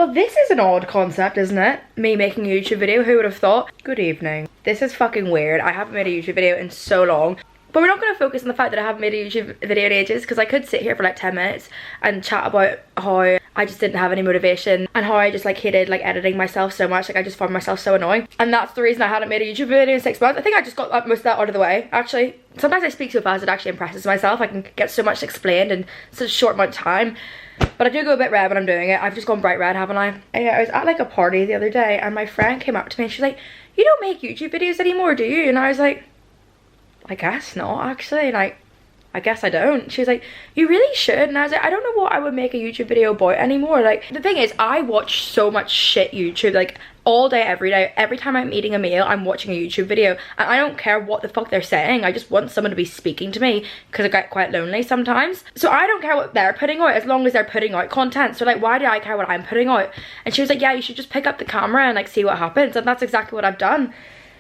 Well, this is an odd concept, isn't it? Me making a YouTube video, who would have thought? Good evening. This is fucking weird. I haven't made a YouTube video in so long. But we're not going to focus on the fact that I haven't made a YouTube video in ages, because I could sit here for like 10 minutes and chat about how I just didn't have any motivation and how I just like hated like editing myself so much. Like I just found myself so annoying. And that's the reason I hadn't made a YouTube video in 6 months. I think I just got most of that out of the way, actually. Sometimes I speak so fast it actually impresses myself. I can get so much explained in such a short amount of time. But I do go a bit red when I'm doing it. I've just gone bright red, haven't I? Yeah, I was at like a party the other day and my friend came up to me and she's like, "You don't make YouTube videos anymore, do you?" And I was like, I guess not, actually. Like, I guess I don't. She was like, "You really should." And I was like, I don't know what I would make a YouTube video about anymore. Like, the thing is, I watch so much shit YouTube, like all day, every day. Every time I'm eating a meal, I'm watching a YouTube video. And I don't care what the fuck they're saying. I just want someone to be speaking to me because I get quite lonely sometimes. So I don't care what they're putting out as long as they're putting out content. So like, why do I care what I'm putting out? And she was like, "Yeah, you should just pick up the camera and like see what happens." And that's exactly what I've done.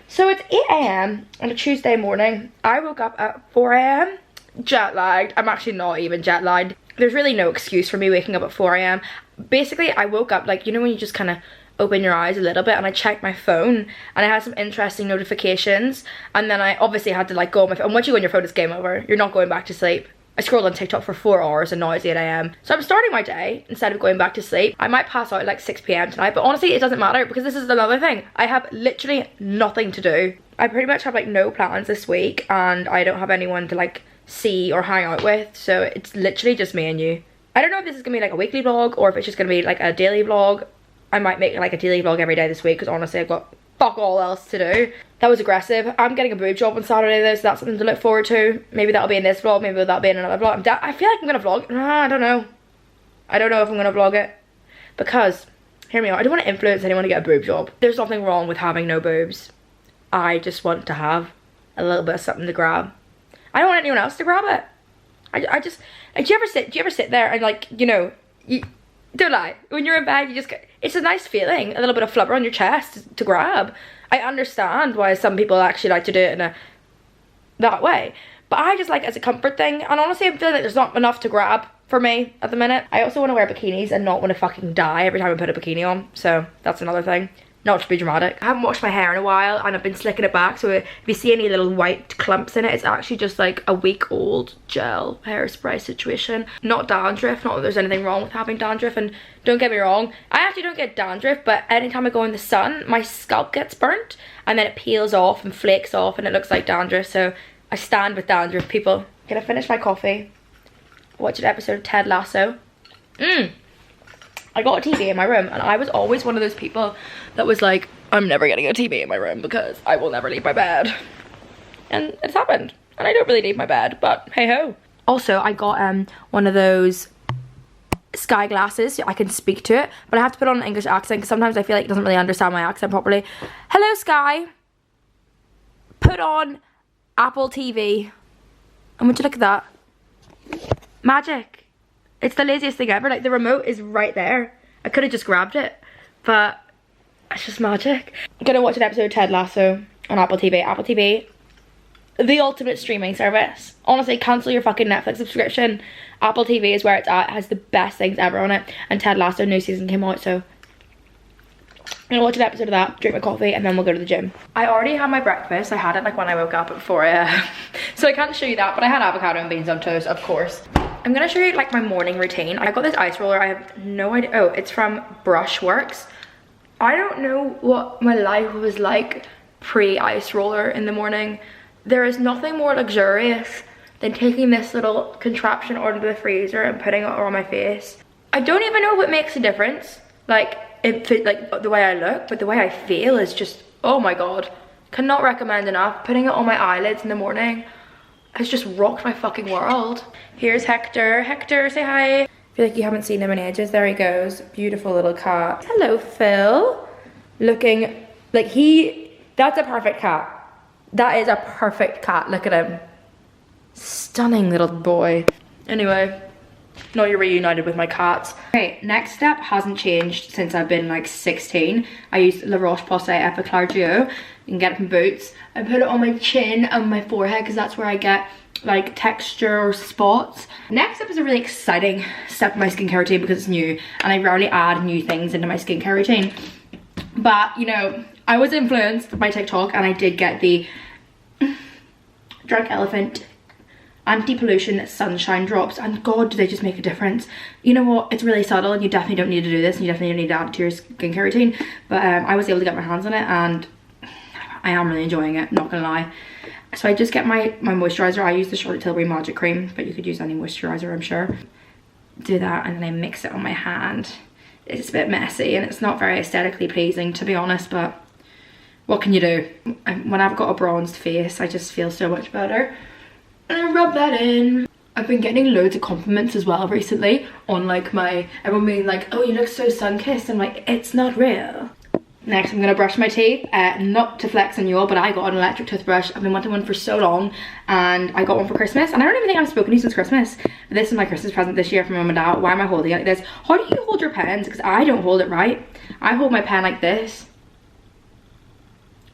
So it's 8 AM on a Tuesday morning. I woke up at 4 AM, jet lagged. I'm actually not even jet lagged. There's really no excuse for me waking up at 4 AM. Basically, I woke up like, you know when you just kind of open your eyes a little bit, and I checked my phone and I had some interesting notifications, and then I obviously had to like go on my phone. Once you go on your phone, it's game over. You're not going back to sleep. I scrolled on TikTok for 4 hours and now it's 8 AM. So I'm starting my day instead of going back to sleep. I might pass out at like 6 PM tonight, but honestly it doesn't matter because this is another thing. I have literally nothing to do. I pretty much have like no plans this week and I don't have anyone to like see or hang out with. So it's literally just me and you. I don't know if this is gonna be like a weekly vlog or if it's just gonna be like a daily vlog. I might make like a daily vlog every day this week because honestly I've got fuck all else to do. That was aggressive. I'm getting a boob job on Saturday though, so that's something to look forward to. Maybe that'll be in this vlog, maybe that'll be in another vlog. I feel like I'm gonna vlog. I don't know. I don't know if I'm gonna vlog it. Because, hear me out, I don't want to influence anyone to get a boob job. There's nothing wrong with having no boobs. I just want to have a little bit of something to grab. I don't want anyone else to grab it. I just, like, do you ever sit there and like, you know, don't lie, when you're in bed you just get, it's a nice feeling, a little bit of flubber on your chest to grab. I understand why some people actually like to do it in that way, but I just like it as a comfort thing, and honestly I'm feeling like there's not enough to grab for me at the minute. I also want to wear bikinis and not want to fucking die every time I put a bikini on, so that's another thing. Not to be dramatic. I haven't washed my hair in a while and I've been slicking it back, so if you see any little white clumps in it, it's actually just like a week old gel hairspray situation. Not dandruff, not that there's anything wrong with having dandruff, and don't get me wrong, I actually don't get dandruff, but anytime I go in the sun, my scalp gets burnt and then it peels off and flakes off and it looks like dandruff, so I stand with dandruff, people. Gonna finish my coffee, watch an episode of Ted Lasso. I got a TV in my room and I was always one of those people that was like, I'm never getting a TV in my room because I will never leave my bed. And it's happened. And I don't really leave my bed, but hey ho. Also, I got one of those Sky glasses so I can speak to it, but I have to put on an English accent because sometimes I feel like it doesn't really understand my accent properly. Hello Sky, put on Apple TV. And would you look at that? Magic. It's the laziest thing ever. Like, the remote is right there. I could have just grabbed it, but it's just magic. I'm gonna watch an episode of Ted Lasso on Apple TV. Apple TV, the ultimate streaming service. Honestly, cancel your fucking Netflix subscription. Apple TV is where it's at. It has the best things ever on it. And Ted Lasso new season came out, so I'm gonna watch an episode of that, drink my coffee, and then we'll go to the gym. I already had my breakfast. I had it like when I woke up at 4 AM. So I can't show you that, but I had avocado and beans on toast, of course. I'm gonna show you like my morning routine. I got this ice roller. I have no idea. Oh, it's from Brushworks. I don't know what my life was like pre-ice roller in the morning. There is nothing more luxurious than taking this little contraption out of the freezer and putting it on my face. I don't even know if it makes a difference. Like, like the way I look, but the way I feel is just, oh my god. Cannot recommend enough. Putting it on my eyelids in the morning has just rocked my fucking world. Here's Hector. Hector, say hi. I feel like you haven't seen him in ages. There he goes. Beautiful little cat. Hello, Phil. Looking like that's a perfect cat. That is a perfect cat. Look at him. Stunning little boy. Anyway, now you're reunited with my cats. Okay, next step hasn't changed since I've been like 16. I use La Roche-Posay Epiclar Duo. You can get it from Boots. I put it on my chin and my forehead because that's where I get like texture or spots. Next up is a really exciting step in my skincare routine because it's new and I rarely add new things into my skincare routine. But you know, I was influenced by TikTok and I did get the Drunk Elephant anti-pollution sunshine drops, and god do they just make a difference. You know what, it's really subtle and you definitely don't need to do this and you definitely don't need to add it to your skincare routine, but I was able to get my hands on it and I am really enjoying it, not gonna lie. So I just get my moisturizer. I use the Charlotte Tilbury Magic Cream, but you could use any moisturizer, I'm sure. Do that and then I mix it on my hand. It's a bit messy and it's not very aesthetically pleasing, to be honest, but what can you do? When I've got a bronzed face, I just feel so much better. And I rub that in. I've been getting loads of compliments as well recently on like everyone being like, oh, you look so sun-kissed. I'm like, it's not real. Next, I'm gonna brush my teeth. Not to flex on you all, but I got an electric toothbrush. I've been wanting one for so long and I got one for Christmas. And I don't even think I've spoken to you since Christmas. But this is my Christmas present this year from mum and dad. Why am I holding it like this? How do you hold your pens? Because I don't hold it right. I hold my pen like this,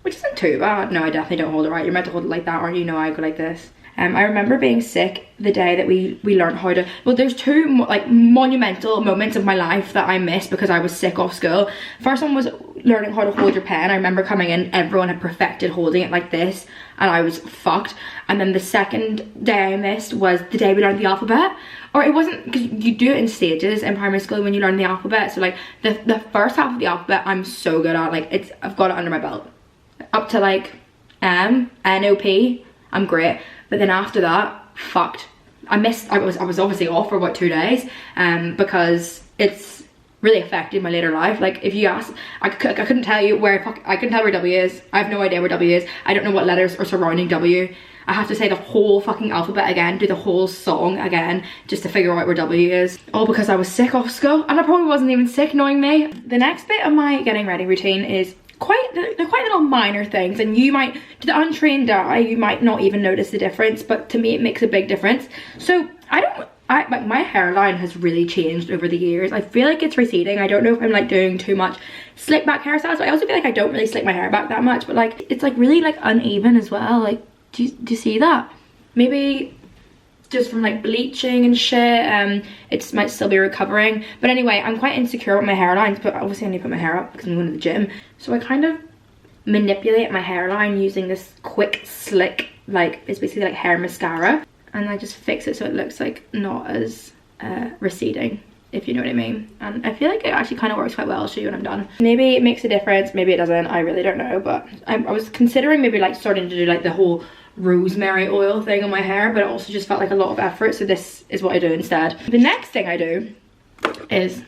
which isn't too bad. No, I definitely don't hold it right. You're meant to hold it like that, aren't you? No, I go like this. I remember being sick the day that we learned how to, well, there's two like monumental moments of my life that I missed because I was sick off school. First one was learning how to hold your pen. I remember coming in, everyone had perfected holding it like this and I was fucked. And then the second day I missed was the day we learned the alphabet. Or it wasn't, because you do it in stages in primary school when you learn the alphabet. So like the first half of the alphabet I'm so good at, like I've got it under my belt. Up to like M, N, O, P, I'm great. But then after that, fucked. I was obviously off for about 2 days because it's really affected my later life. Like if you ask, I couldn't tell you where, I couldn't tell where W is. I have no idea where W is. I don't know what letters are surrounding W. I have to say the whole fucking alphabet again, do the whole song again, just to figure out where W is. All because I was sick off school, and I probably wasn't even sick, knowing me. The next bit of my getting ready routine is they're quite little minor things, and you might, to the untrained eye, you might not even notice the difference, but to me it makes a big difference. So like my hairline has really changed over the years. I feel like it's receding. I don't know if I'm like doing too much slick back hairstyles, but I also feel like I don't really slick my hair back that much, but like it's like really like uneven as well. Like do you see that? Maybe just from like bleaching and shit. It might still be recovering, but anyway, I'm quite insecure with my hairlines, but obviously I need to put my hair up because I'm going to the gym. So I kind of manipulate my hairline using this quick slick, like it's basically like hair mascara, and I just fix it so it looks like not as receding, if you know what I mean. And I feel like it actually kind of works quite well. I'll show you when I'm done. Maybe it makes a difference, maybe it doesn't, I really don't know, but I was considering maybe like starting to do like the whole rosemary oil thing on my hair, but it also just felt like a lot of effort, so this is what I do instead. The next thing I do is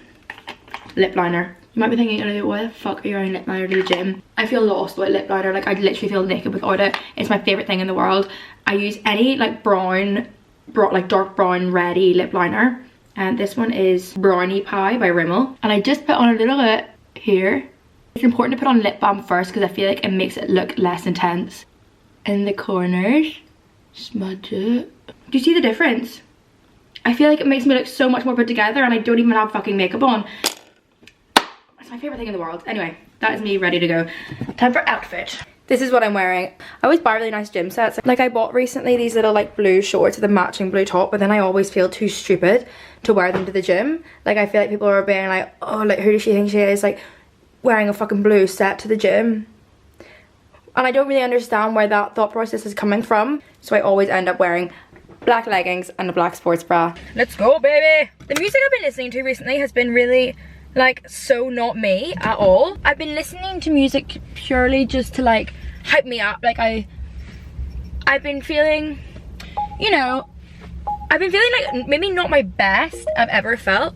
lip liner. You might be thinking, oh, why the fuck are you wearing lip liner to the gym? I feel lost with lip liner. Like I literally feel naked without it. It's my favorite thing in the world. I use any like like dark brown reddy lip liner, and this one is Brownie Pie by Rimmel, and I just put on a little bit here. It's important to put on lip balm first because I feel like it makes it look less intense. In the corners, smudge it. Do you see the difference? I feel like it makes me look so much more put together, and I don't even have fucking makeup on. It's my favorite thing in the world. Anyway, that is me ready to go. Time for outfit. This is what I'm wearing. I always buy really nice gym sets. Like I bought recently these little like blue shorts with a matching blue top, but then I always feel too stupid to wear them to the gym. Like I feel like people are being like, oh, like who does she think she is, like wearing a fucking blue set to the gym? And I don't really understand where that thought process is coming from. So I always end up wearing black leggings and a black sports bra. Let's go, baby! The music I've been listening to recently has been really, like, so not me at all. I've been listening to music purely just to, like, hype me up. Like, I've been feeling, you know, I've been feeling like maybe not my best I've ever felt.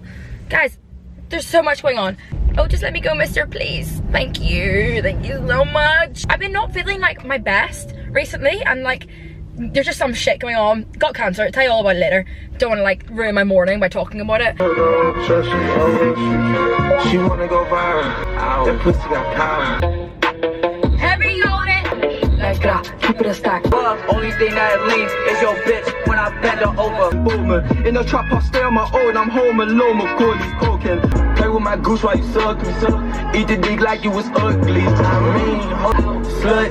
Guys, there's so much going on. Oh, just let me go, mister, please. Thank you so much. I've been not feeling like my best recently, and like there's just some shit going on. Got cancer, I'll tell you all about it later. Don't want to like ruin my morning by talking about it. She wanna go viral. That pussy got power. Heavy on it. Let's go. Keep it a stack. Only thing that leaves is your bitch when I bend her over. Boomer. In the trap, I stay on my own. I'm home alone, Macaulay's poking. Play with my goose while you suck me. Eat the dick like you was ugly. I mean, slut.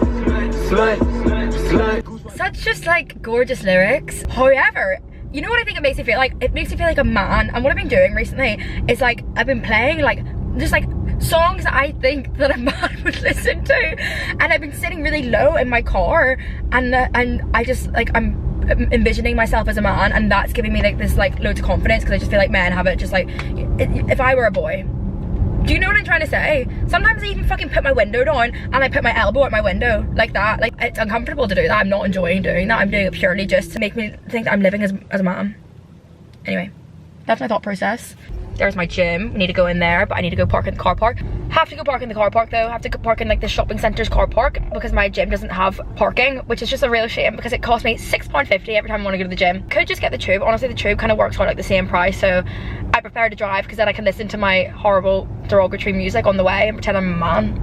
such just like gorgeous lyrics. However, you know what I think it makes me feel like? It makes me feel like a man. And what I've been doing recently is like, I've been playing like, just like songs that I think that a man would listen to. And I've been sitting really low in my car, and I just like, I'm envisioning myself as a man, and that's giving me like this like loads of confidence, because I just feel like men have it just like, if I were a boy. Do you know what I'm trying to say? Sometimes I even fucking put my window down and I put my elbow at my window like that. Like, it's uncomfortable to do that. I'm not enjoying doing that. I'm doing it purely just to make me think that I'm living as a man. Anyway, that's my thought process. There's my gym. We need to go in there, but I need to go park in the car park. Have to go park in the car park though. Have to go park in like the shopping centre's car park, because my gym doesn't have parking, which is just a real shame, because it costs me £6.50 every time I want to go to the gym. Could just get the tube. Honestly, the tube kind of works out like the same price, so I prefer to drive, because then I can listen to my horrible derogatory music on the way and pretend I'm a man.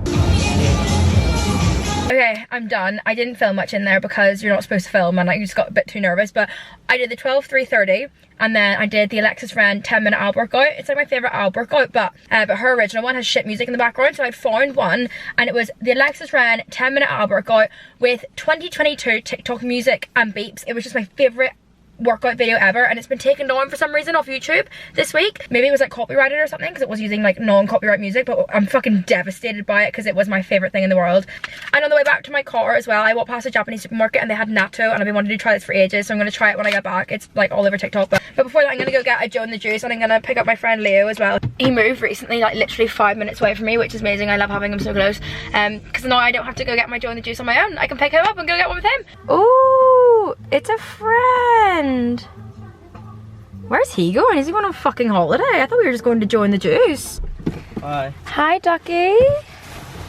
Okay, I'm done. I didn't film much in there because you're not supposed to film, and I just got a bit too nervous, but I did the 12-3-30, and then I did the Alexis Ren 10-minute ab workout. It's like my favourite ab workout, but her original one has shit music in the background, so I found one, and it was the Alexis Ren 10-minute ab workout with 2022 TikTok music and beeps. It was just my favourite workout video ever, and it's been taken down for some reason off YouTube this week. Maybe it was like copyrighted or something, because it was using like non-copyright music, but I'm fucking devastated by it, because it was my favorite thing in the world. And on the way back to my car as well, I walked past a Japanese supermarket and they had natto, and I've been wanting to try this for ages, so I'm going to try it when I get back. It's like all over TikTok, but before that I'm going to go get a Joe and the Juice, and I'm going to pick up my friend Leo as well. He moved recently, like literally 5 minutes away from me, which is amazing. I love having him so close, because now I don't have to go get my Joe and the Juice on my own. I can pick him up and go get one with him. Ooh, it's a friend. Where's he going? Is he going on fucking holiday? I thought we were just going to Joe and the Juice. Hi. Hi, Ducky.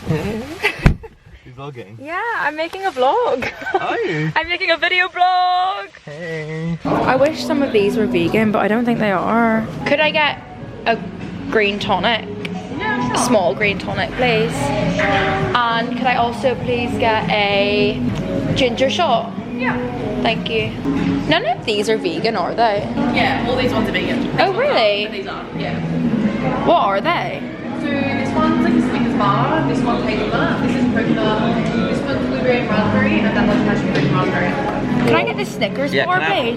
You vlogging? Yeah, I'm making a vlog. Are you? I'm making a video vlog. Hey. I wish some of these were vegan, but I don't think they are. Could I get a green tonic? Yeah, A small green tonic, please. And could I also please get a ginger shot? Yeah. Thank you. None of these are vegan, are they? Yeah, all these ones are vegan. Oh, really? These are, yeah. What are they? So this one's like a Snickers bar, this one's hazelnut, this is coconut, this one's blueberry and raspberry, and that one's passion fruit and raspberry. Can I get the Snickers bar, please?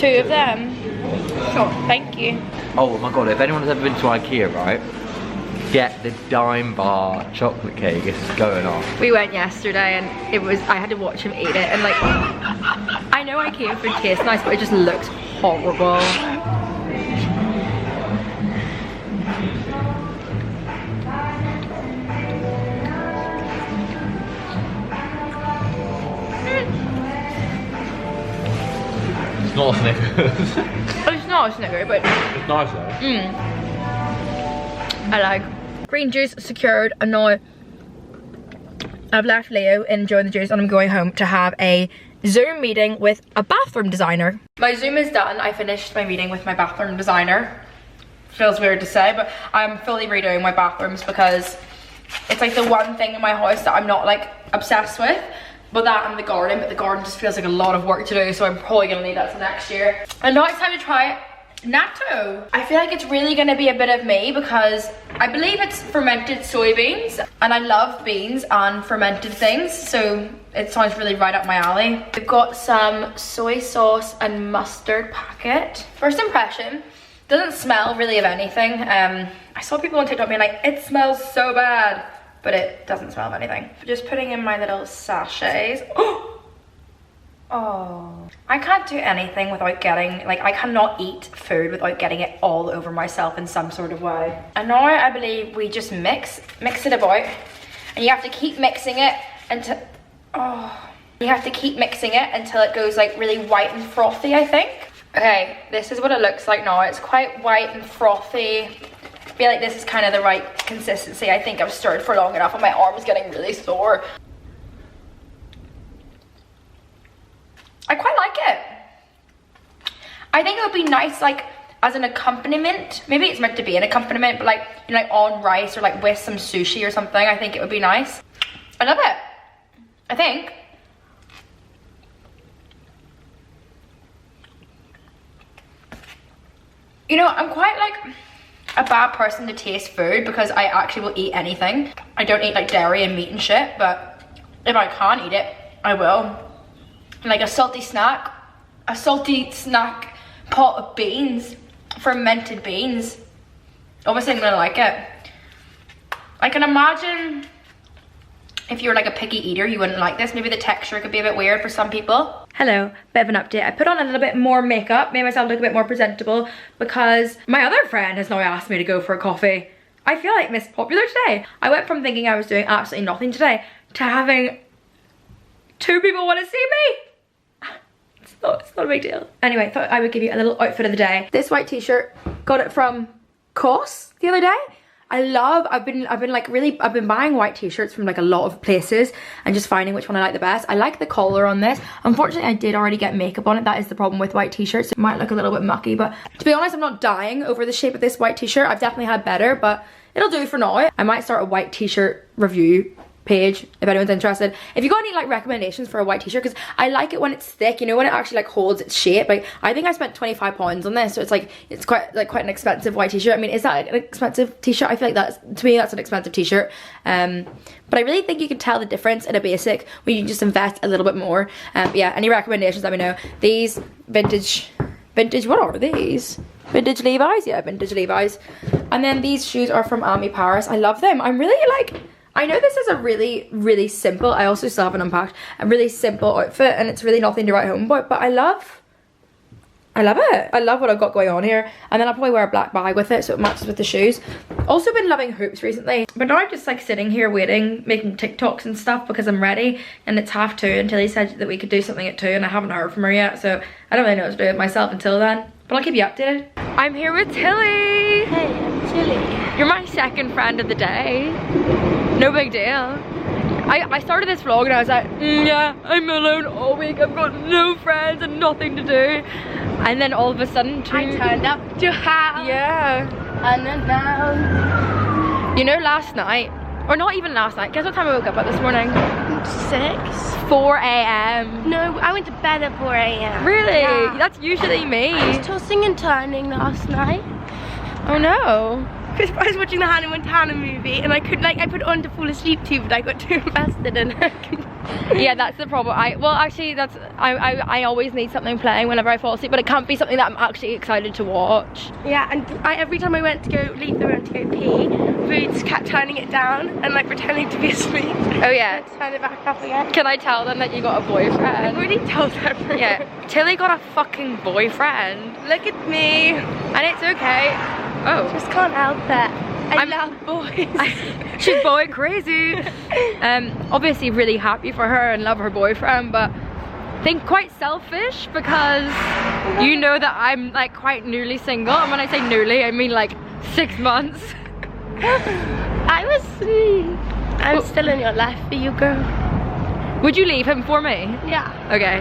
2 of them. Sure. Thank you. Oh my god, if anyone's ever been to IKEA, right? Get the dime bar chocolate cake, it's going off. We went yesterday and it was, I had to watch him eat it, and like, I know IKEA food tastes nice, but it just looks horrible. It's not a Snickers. It's not a Snicker, but It's nice though. I like. Green juice secured, and now I've left Leo enjoying the juice, and I'm going home to have a Zoom meeting with a bathroom designer. My Zoom is done. I finished my meeting with my bathroom designer. Feels weird to say, but I'm fully redoing my bathrooms, because it's like the one thing in my house that I'm not like obsessed with. But that and the garden, but the garden just feels like a lot of work to do, so I'm probably gonna need that till next year. And now it's time to try natto. I feel like it's really gonna be a bit of me, because I believe it's fermented soybeans, and I love beans and fermented things, so it sounds really right up my alley. We've got some soy sauce and mustard packet. First impression, doesn't smell really of anything. I saw people on TikTok being like, it smells so bad, but it doesn't smell of anything. Just putting in my little sachets. Oh, I can't do anything without getting, like, I cannot eat food without getting it all over myself in some sort of way. And now I believe we just mix it about, and you have to keep mixing it until, you have to keep mixing it until it goes like really white and frothy, I think. Okay, this is what it looks like now. It's quite white and frothy. I feel like this is kind of the right consistency. I think I've stirred for long enough and my arm is getting really sore. I quite like it. I think it would be nice, like, as an accompaniment. Maybe it's meant to be an accompaniment, but like, you know, like on rice or like with some sushi or something. I think it would be nice. I love it. I think. You know, I'm quite like a bad person to taste food, because I actually will eat anything. I don't eat like dairy and meat and shit, but if I can't eat it, I will. like a salty snack pot of beans, fermented beans. Obviously I'm gonna like it. I can imagine if you're like a picky eater, you wouldn't like this. Maybe the texture could be a bit weird for some people. Hello, bit of an update. I put on a little bit more makeup, made myself look a bit more presentable because my other friend has now asked me to go for a coffee. I feel like Miss Popular today. I went from thinking I was doing absolutely nothing today to having 2 people want to see me. It's not a big deal. Anyway, thought I would give you a little outfit of the day. This white t-shirt, got it from COS the other day. I've been buying white t-shirts from like a lot of places and just finding which one I like the best. I like the collar on this. Unfortunately, I did already get makeup on it. That is the problem with white t-shirts. It might look a little bit mucky, but to be honest, I'm not dying over the shape of this white t-shirt. I've definitely had better, but it'll do for now. I might start a white t-shirt review page if anyone's interested. If you got any like recommendations for a white t-shirt, because I like it when it's thick, you know, when it actually like holds its shape. Like I think I spent £25 on this, so it's quite an expensive white t-shirt. I mean, is that an expensive t-shirt? I feel like to me that's an expensive t-shirt. But I really think you can tell the difference in a basic when you just invest a little bit more. Yeah, any recommendations, let me know. These vintage, what are these? Vintage Levi's? Yeah, vintage Levi's. And then these shoes are from Ami Paris. I love them. I'm really like, I know this is a really simple, I also still haven't unpacked, a really simple outfit and it's really nothing to write home about, but I love it. I love what I've got going on here. And then I'll probably wear a black bag with it so it matches with the shoes. Also been loving hoops recently, but now I'm just like sitting here waiting, making TikToks and stuff because I'm ready and it's 2:30 until he said that we could do something at 2 and I haven't heard from her yet, so I don't really know what to do with myself until then. But I'll keep you updated. I'm here with Tilly. Hey, I'm Tilly. You're my second friend of the day. No big deal. I started this vlog and I was like, yeah, I'm alone all week. I've got no friends and nothing to do. And then all of a sudden, I turned up to house. Yeah. And then now. You know, last night, or not even last night, guess what time I woke up at this morning? 6. 4 AM. No, I went to bed at 4 AM. Really? Yeah. That's usually me. I was tossing and turning last night. Oh no. Because I was watching the Hannah Montana movie and I put it on to fall asleep to, but I got too invested in it. Yeah, that's the problem. I always need something playing whenever I fall asleep, but it can't be something that I'm actually excited to watch. Yeah, and every time I went to go leave the room to go pee, Boots kept turning it down and like pretending to be asleep. Oh yeah. Turn it back up again. Can I tell them that you got a boyfriend? I've already told everyone. Yeah, Tilly got a fucking boyfriend. Look at me. And it's okay. Oh. Just can't help it. I love boys. She's boy crazy. Obviously really happy for her and love her boyfriend, but I think quite selfish because you know that I'm like quite newly single, and when I say newly I mean like 6 months. I'm still in your life for you, girl. Would you leave him for me? Yeah. Okay.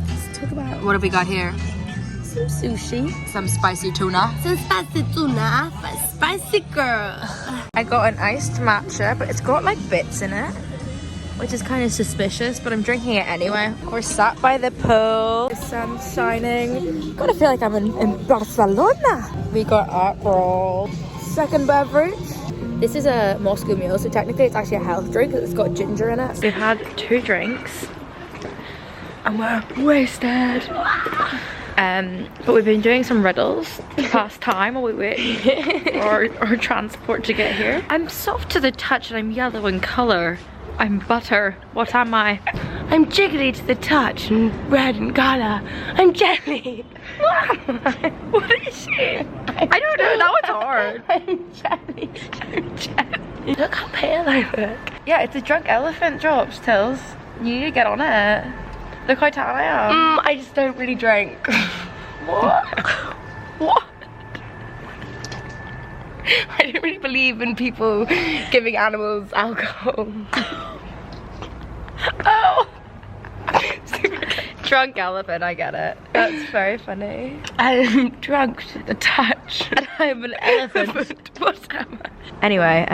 Let's talk about What have we got here? some sushi. Some spicy tuna. Some spicy tuna for a spicy girl. I got an iced matcha, but it's got like bits in it, which is kind of suspicious, but I'm drinking it anyway. We're sat by the pool, the sun's shining. Gotta feel like I'm in Barcelona. We got Aperol. Second beverage. This is a Moscow Mule, so technically it's actually a health drink because it's got ginger in it. We've had 2 drinks and we're wasted. But we've been doing some riddles to pass time while we wait for our transport to get here. I'm soft to the touch and I'm yellow in colour. I'm butter. What am I? I'm jiggly to the touch and red in colour. I'm jelly. What is she? I don't know, that one's hard. I'm jelly. I'm jelly. Look how pale I look. Yeah, it's a drunk elephant drops, Tills. You need to get on it. Look how tan I am. I just don't really drink. What? What? I don't really believe in people giving animals alcohol. Oh! Drunk elephant, I get it. That's very funny. I'm drunk to the touch. And I'm an elephant. What am I? Anyway,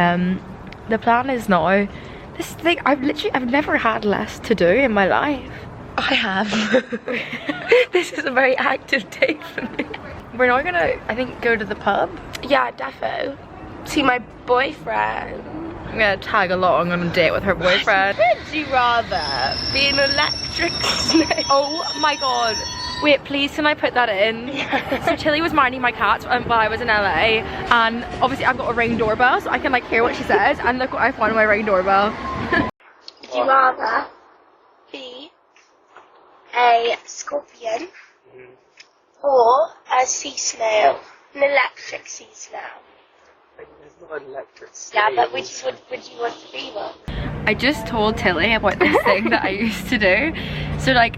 the plan is now, this thing, I've never had less to do in my life. I have. This is a very active day for me. We're now gonna, I think, go to the pub. Yeah, defo. See my boyfriend. I'm gonna tag along on a date with her boyfriend. Would you rather be an electric snake? Oh my god. Wait, please can I put that in? So Tilly was minding my cats while I was in LA, and obviously I've got a Ring doorbell so I can like hear what she says, and look what I found on my Ring doorbell. Would you rather be a scorpion or a sea snail? An electric sea snail. There's not an electric Yeah, but would you want to be one? I just told Tilly about this thing that I used to do. So like,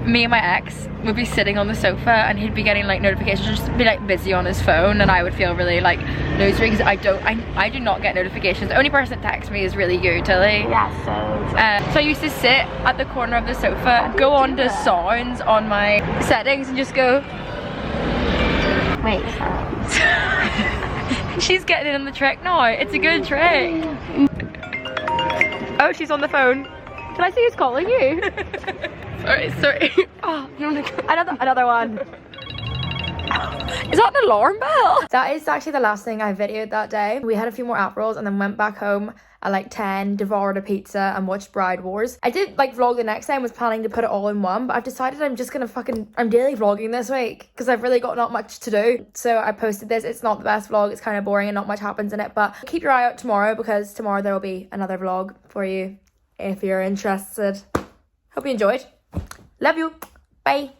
me and my ex would be sitting on the sofa and he'd be getting like notifications, just be like busy on his phone, and I would feel really like losery because I do not get notifications. The only person that texts me is really you, Tilly. Yeah, So I used to sit at the corner of the sofa, go on to sounds on my settings and just go. wait. She's getting in on the trick now. It's a good trick. Oh, she's on the phone. Can I see who's calling you? sorry. Oh, another one. Is that an alarm bell? That is actually the last thing I videoed that day. We had a few more app rolls and then went back home at like 10, devoured a pizza and watched Bride Wars. I did like vlog the next day and was planning to put it all in one, but I've decided I'm just gonna I'm daily vlogging this week because I've really got not much to do. So I posted this. It's not the best vlog. It's kind of boring and not much happens in it, but keep your eye out tomorrow because tomorrow there will be another vlog for you if you're interested. Hope you enjoyed. Love you. Bye.